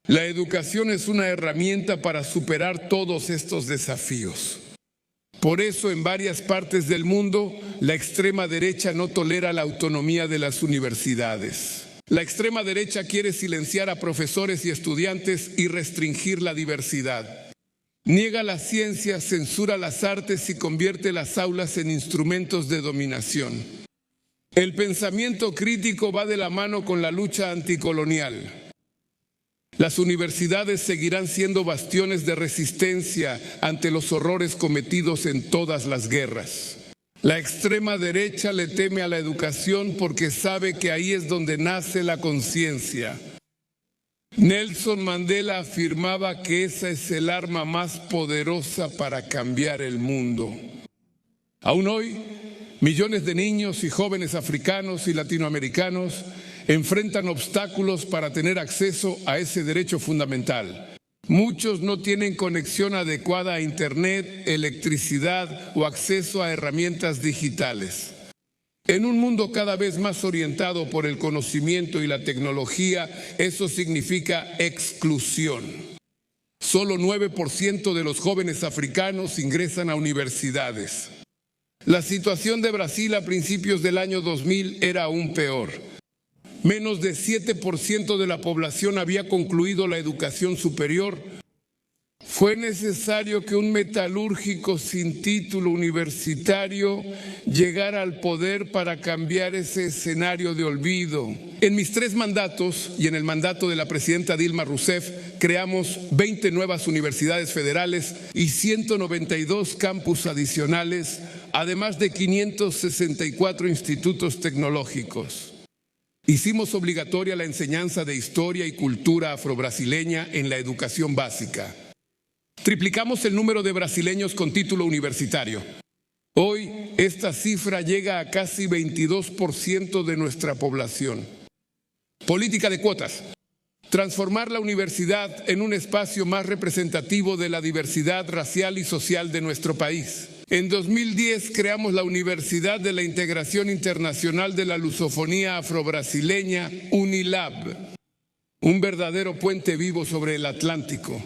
La educación es una herramienta para superar todos estos desafíos. Por eso, en varias partes del mundo, la extrema derecha no tolera la autonomía de las universidades. La extrema derecha quiere silenciar a profesores y estudiantes y restringir la diversidad. Niega la ciencia, censura las artes y convierte las aulas en instrumentos de dominación. El pensamiento crítico va de la mano con la lucha anticolonial. Las universidades seguirán siendo bastiones de resistencia ante los horrores cometidos en todas las guerras. La extrema derecha le teme a la educación porque sabe que ahí es donde nace la conciencia. Nelson Mandela afirmaba que esa es el arma más poderosa para cambiar el mundo. Aún hoy, millones de niños y jóvenes africanos y latinoamericanos enfrentan obstáculos para tener acceso a ese derecho fundamental. Muchos no tienen conexión adecuada a Internet, electricidad o acceso a herramientas digitales. En un mundo cada vez más orientado por el conocimiento y la tecnología, eso significa exclusión. Solo 9% de los jóvenes africanos ingresan a universidades. La situación de Brasil a principios del año 2000 era aún peor. Menos de 7% de la población había concluido la educación superior. Fue necesario que un metalúrgico sin título universitario llegara al poder para cambiar ese escenario de olvido. En mis 3 mandatos y en el mandato de la presidenta Dilma Rousseff, creamos 20 nuevas universidades federales y 192 campus adicionales, además de 564 institutos tecnológicos. Hicimos obligatoria la enseñanza de historia y cultura afrobrasileña en la educación básica. Triplicamos el número de brasileños con título universitario. Hoy esta cifra llega a casi 22% de nuestra población. Política de cuotas. Transformar la universidad en un espacio más representativo de la diversidad racial y social de nuestro país. En 2010 creamos la Universidad de la Integración Internacional de la Lusofonía Afrobrasileña, UNILAB, un verdadero puente vivo sobre el Atlántico.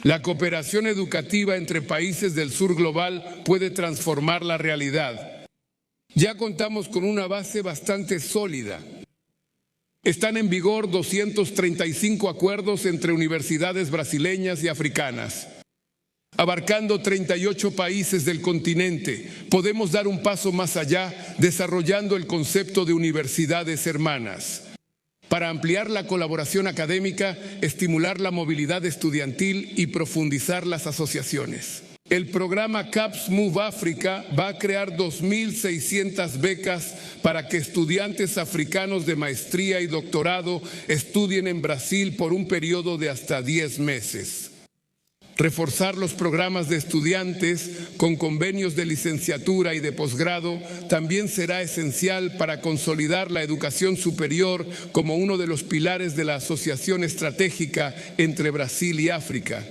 La cooperación educativa entre países del sur global puede transformar la realidad. Ya contamos con una base bastante sólida. Están en vigor 235 acuerdos entre universidades brasileñas y africanas. Abarcando 38 países del continente, podemos dar un paso más allá desarrollando el concepto de universidades hermanas. Para ampliar la colaboración académica, estimular la movilidad estudiantil y profundizar las asociaciones. El programa CAPS Move África va a crear 2.600 becas para que estudiantes africanos de maestría y doctorado estudien en Brasil por un periodo de hasta 10 meses. Reforzar los programas de estudiantes con convenios de licenciatura y de posgrado también será esencial para consolidar la educación superior como uno de los pilares de la asociación estratégica entre Brasil y África.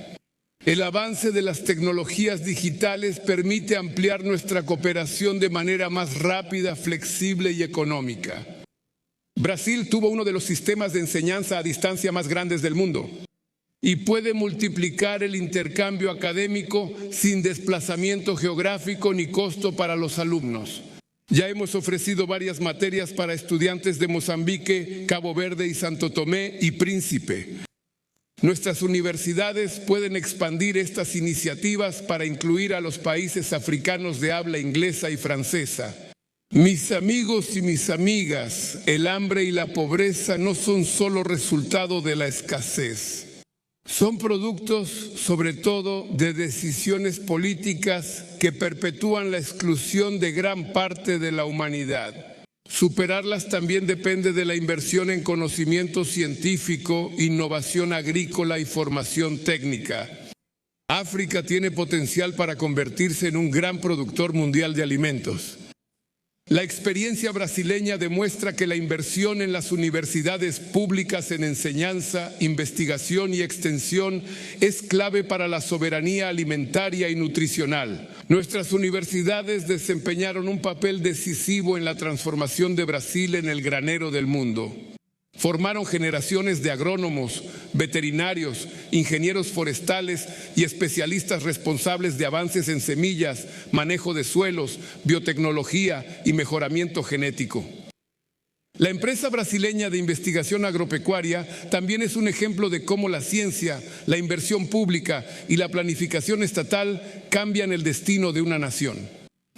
El avance de las tecnologías digitales permite ampliar nuestra cooperación de manera más rápida, flexible y económica. Brasil tuvo uno de los sistemas de enseñanza a distancia más grandes del mundo y puede multiplicar el intercambio académico sin desplazamiento geográfico ni costo para los alumnos. Ya hemos ofrecido varias materias para estudiantes de Mozambique, Cabo Verde y Santo Tomé y Príncipe. Nuestras universidades pueden expandir estas iniciativas para incluir a los países africanos de habla inglesa y francesa. Mis amigos y mis amigas, el hambre y la pobreza no son solo resultado de la escasez. Son productos, sobre todo, de decisiones políticas que perpetúan la exclusión de gran parte de la humanidad. Superarlas también depende de la inversión en conocimiento científico, innovación agrícola y formación técnica. África tiene potencial para convertirse en un gran productor mundial de alimentos. La experiencia brasileña demuestra que la inversión en las universidades públicas en enseñanza, investigación y extensión es clave para la soberanía alimentaria y nutricional. Nuestras universidades desempeñaron un papel decisivo en la transformación de Brasil en el granero del mundo. Formaron generaciones de agrónomos, veterinarios, ingenieros forestales y especialistas responsables de avances en semillas, manejo de suelos, biotecnología y mejoramiento genético. La empresa brasileña de investigación agropecuaria también es un ejemplo de cómo la ciencia, la inversión pública y la planificación estatal cambian el destino de una nación.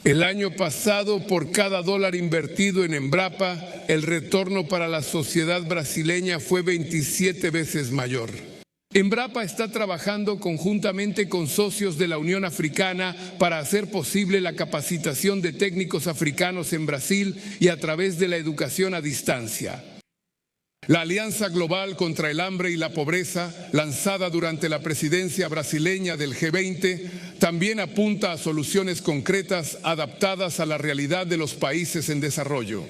El año pasado, por cada dólar invertido en Embrapa, el retorno para la sociedad brasileña fue 27 veces mayor. Embrapa está trabajando conjuntamente con socios de la Unión Africana para hacer posible la capacitación de técnicos africanos en Brasil y a través de la educación a distancia. La Alianza Global contra el Hambre y la Pobreza, lanzada durante la presidencia brasileña del G20, también apunta a soluciones concretas adaptadas a la realidad de los países en desarrollo.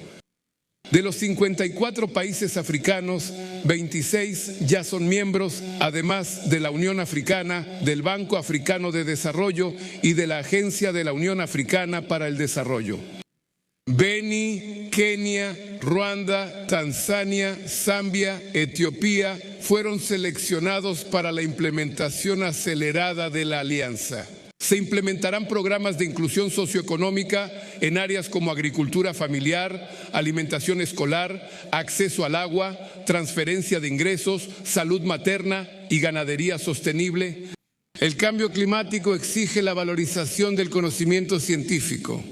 De los 54 países africanos, 26 ya son miembros, además de la Unión Africana, del Banco Africano de Desarrollo y de la Agencia de la Unión Africana para el Desarrollo. Beni, Kenia, Ruanda, Tanzania, Zambia, Etiopía fueron seleccionados para la implementación acelerada de la alianza. Se implementarán programas de inclusión socioeconómica en áreas como agricultura familiar, alimentación escolar, acceso al agua, transferencia de ingresos, salud materna y ganadería sostenible. El cambio climático exige la valorización del conocimiento científico.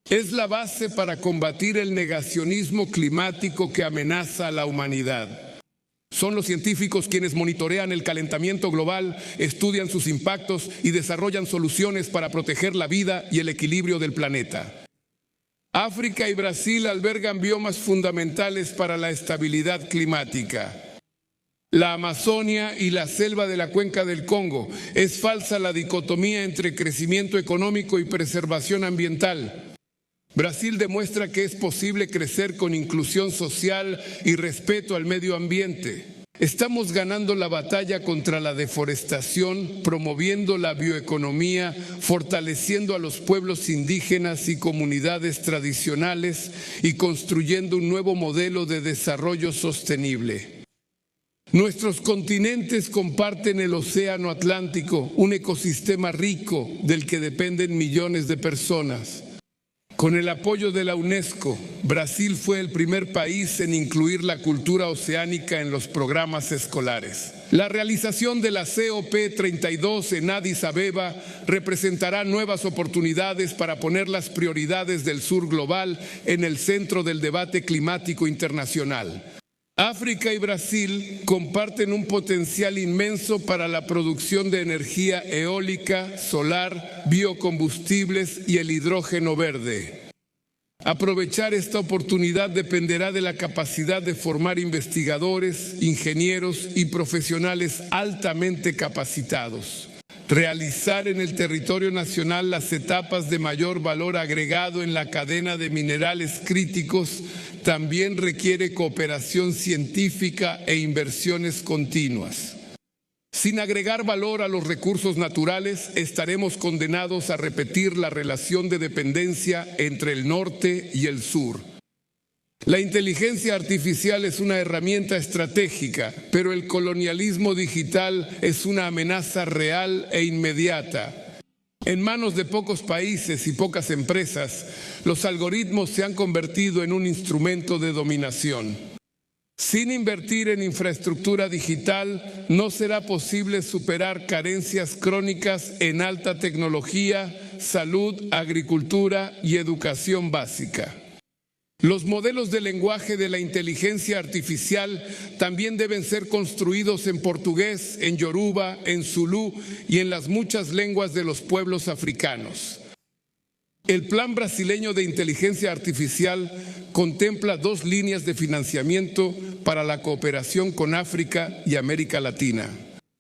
Es la base para combatir el negacionismo climático que amenaza a la humanidad. Son los científicos quienes monitorean el calentamiento global, estudian sus impactos y desarrollan soluciones para proteger la vida y el equilibrio del planeta. África y Brasil albergan biomas fundamentales para la estabilidad climática. La Amazonia y la selva de la cuenca del Congo. Es falsa la dicotomía entre crecimiento económico y preservación ambiental. Brasil demuestra que es posible crecer con inclusión social y respeto al medio ambiente. Estamos ganando la batalla contra la deforestación, promoviendo la bioeconomía, fortaleciendo a los pueblos indígenas y comunidades tradicionales y construyendo un nuevo modelo de desarrollo sostenible. Nuestros continentes comparten el océano Atlántico, un ecosistema rico del que dependen millones de personas. Con el apoyo de la UNESCO, Brasil fue el primer país en incluir la cultura oceánica en los programas escolares. La realización de la COP32 en Addis Abeba representará nuevas oportunidades para poner las prioridades del sur global en el centro del debate climático internacional. África y Brasil comparten un potencial inmenso para la producción de energía eólica, solar, biocombustibles y el hidrógeno verde. Aprovechar esta oportunidad dependerá de la capacidad de formar investigadores, ingenieros y profesionales altamente capacitados. Realizar en el territorio nacional las etapas de mayor valor agregado en la cadena de minerales críticos también requiere cooperación científica e inversiones continuas. Sin agregar valor a los recursos naturales, estaremos condenados a repetir la relación de dependencia entre el norte y el sur. La inteligencia artificial es una herramienta estratégica, pero el colonialismo digital es una amenaza real e inmediata. En manos de pocos países y pocas empresas, los algoritmos se han convertido en un instrumento de dominación. Sin invertir en infraestructura digital, no será posible superar carencias crónicas en alta tecnología, salud, agricultura y educación básica. Los modelos de lenguaje de la inteligencia artificial también deben ser construidos en portugués, en yoruba, en zulú y en las muchas lenguas de los pueblos africanos. El Plan Brasileño de Inteligencia Artificial contempla 2 líneas de financiamiento para la cooperación con África y América Latina.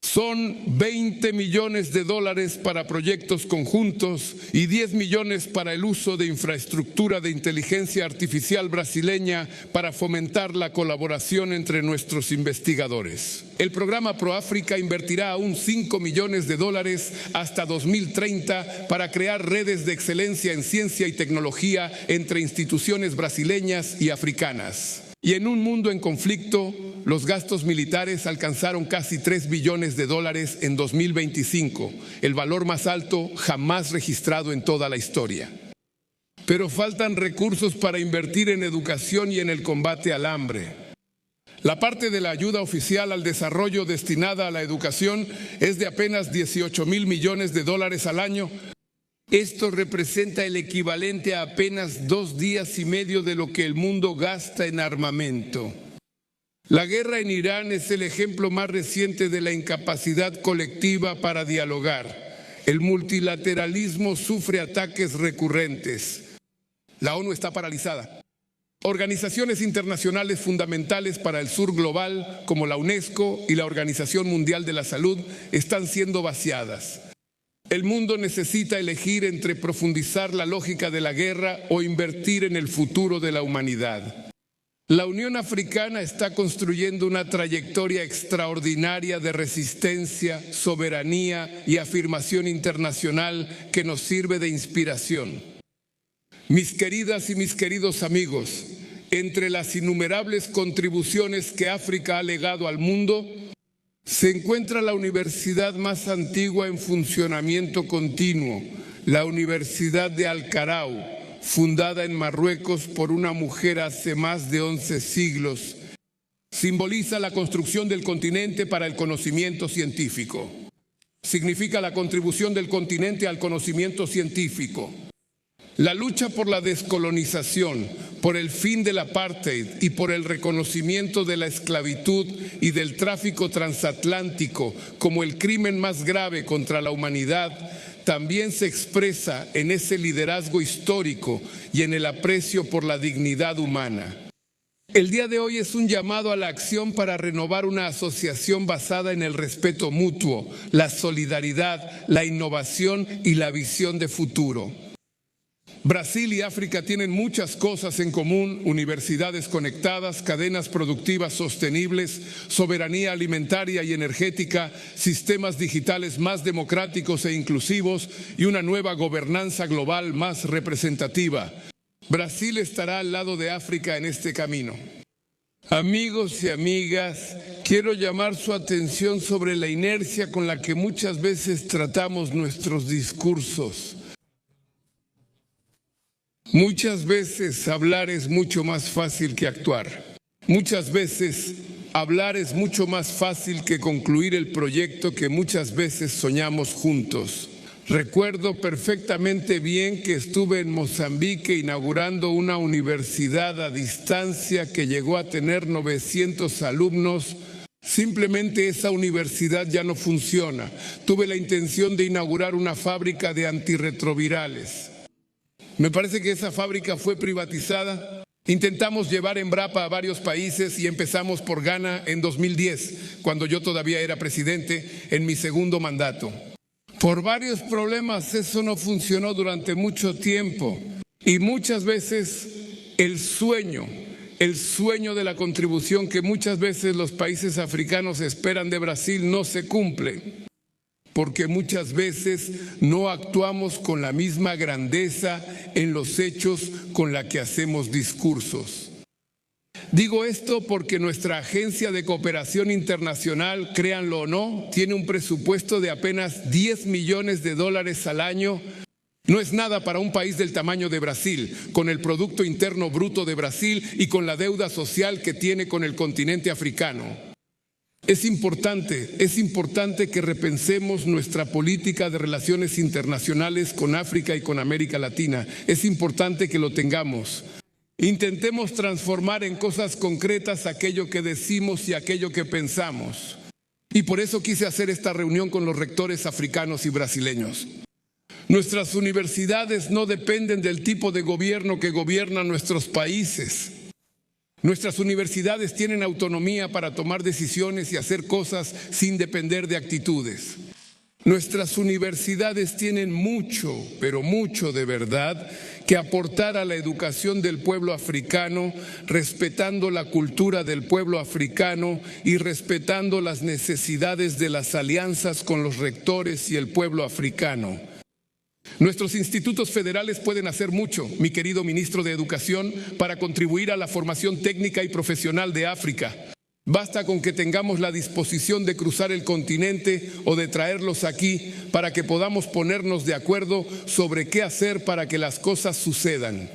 Son 20 millones de dólares para proyectos conjuntos y 10 millones para el uso de infraestructura de inteligencia artificial brasileña para fomentar la colaboración entre nuestros investigadores. El programa ProAfrica invertirá aún 5 millones de dólares hasta 2030 para crear redes de excelencia en ciencia y tecnología entre instituciones brasileñas y africanas. Y en un mundo en conflicto, los gastos militares alcanzaron casi $3 billones en 2025, el valor más alto jamás registrado en toda la historia. Pero faltan recursos para invertir en educación y en el combate al hambre. La parte de la ayuda oficial al desarrollo destinada a la educación es de apenas $18,000 millones al año. Esto representa el equivalente a apenas 2 días y medio de lo que el mundo gasta en armamento. La guerra en Irán es el ejemplo más reciente de la incapacidad colectiva para dialogar. El multilateralismo sufre ataques recurrentes. La ONU está paralizada. Organizaciones internacionales fundamentales para el sur global, como la UNESCO y la Organización Mundial de la Salud, están siendo vaciadas. El mundo necesita elegir entre profundizar la lógica de la guerra o invertir en el futuro de la humanidad. La Unión Africana está construyendo una trayectoria extraordinaria de resistencia, soberanía y afirmación internacional que nos sirve de inspiración. Mis queridas y mis queridos amigos, entre las innumerables contribuciones que África ha legado al mundo, se encuentra la universidad más antigua en funcionamiento continuo, la Universidad de Al-Qarau, fundada en Marruecos por una mujer hace más de 11 siglos. Simboliza la construcción del continente para el conocimiento científico. Significa la contribución del continente al conocimiento científico. La lucha por la descolonización, por el fin del apartheid y por el reconocimiento de la esclavitud y del tráfico transatlántico como el crimen más grave contra la humanidad, también se expresa en ese liderazgo histórico y en el aprecio por la dignidad humana. El día de hoy es un llamado a la acción para renovar una asociación basada en el respeto mutuo, la solidaridad, la innovación y la visión de futuro. Brasil y África tienen muchas cosas en común: universidades conectadas, cadenas productivas sostenibles, soberanía alimentaria y energética, sistemas digitales más democráticos e inclusivos y una nueva gobernanza global más representativa. Brasil estará al lado de África en este camino. Amigos y amigas, quiero llamar su atención sobre la inercia con la que muchas veces tratamos nuestros discursos. Muchas veces hablar es mucho más fácil que actuar. Muchas veces hablar es mucho más fácil que concluir el proyecto que muchas veces soñamos juntos. Recuerdo perfectamente bien que estuve en Mozambique inaugurando una universidad a distancia que llegó a tener 900 alumnos. Simplemente esa universidad ya no funciona. Tuve la intención de inaugurar una fábrica de antirretrovirales. Me parece que esa fábrica fue privatizada. Intentamos llevar Embrapa a varios países y empezamos por Ghana en 2010, cuando yo todavía era presidente, en mi segundo mandato. Por varios problemas eso no funcionó durante mucho tiempo y muchas veces el sueño de la contribución que muchas veces los países africanos esperan de Brasil no se cumple, porque muchas veces no actuamos con la misma grandeza en los hechos con la que hacemos discursos. Digo esto porque nuestra agencia de cooperación internacional, créanlo o no, tiene un presupuesto de apenas $10 millones al año. No es nada para un país del tamaño de Brasil, con el Producto Interno Bruto de Brasil y con la deuda social que tiene con el continente africano. Es importante que repensemos nuestra política de relaciones internacionales con África y con América Latina. Es importante que lo tengamos. Intentemos transformar en cosas concretas aquello que decimos y aquello que pensamos. Y por eso quise hacer esta reunión con los rectores africanos y brasileños. Nuestras universidades no dependen del tipo de gobierno que gobierna nuestros países. Nuestras universidades tienen autonomía para tomar decisiones y hacer cosas sin depender de actitudes. Nuestras universidades tienen mucho, pero mucho de verdad, que aportar a la educación del pueblo africano, respetando la cultura del pueblo africano y respetando las necesidades de las alianzas con los rectores y el pueblo africano. Nuestros institutos federales pueden hacer mucho, mi querido ministro de Educación, para contribuir a la formación técnica y profesional de África. Basta con que tengamos la disposición de cruzar el continente o de traerlos aquí para que podamos ponernos de acuerdo sobre qué hacer para que las cosas sucedan.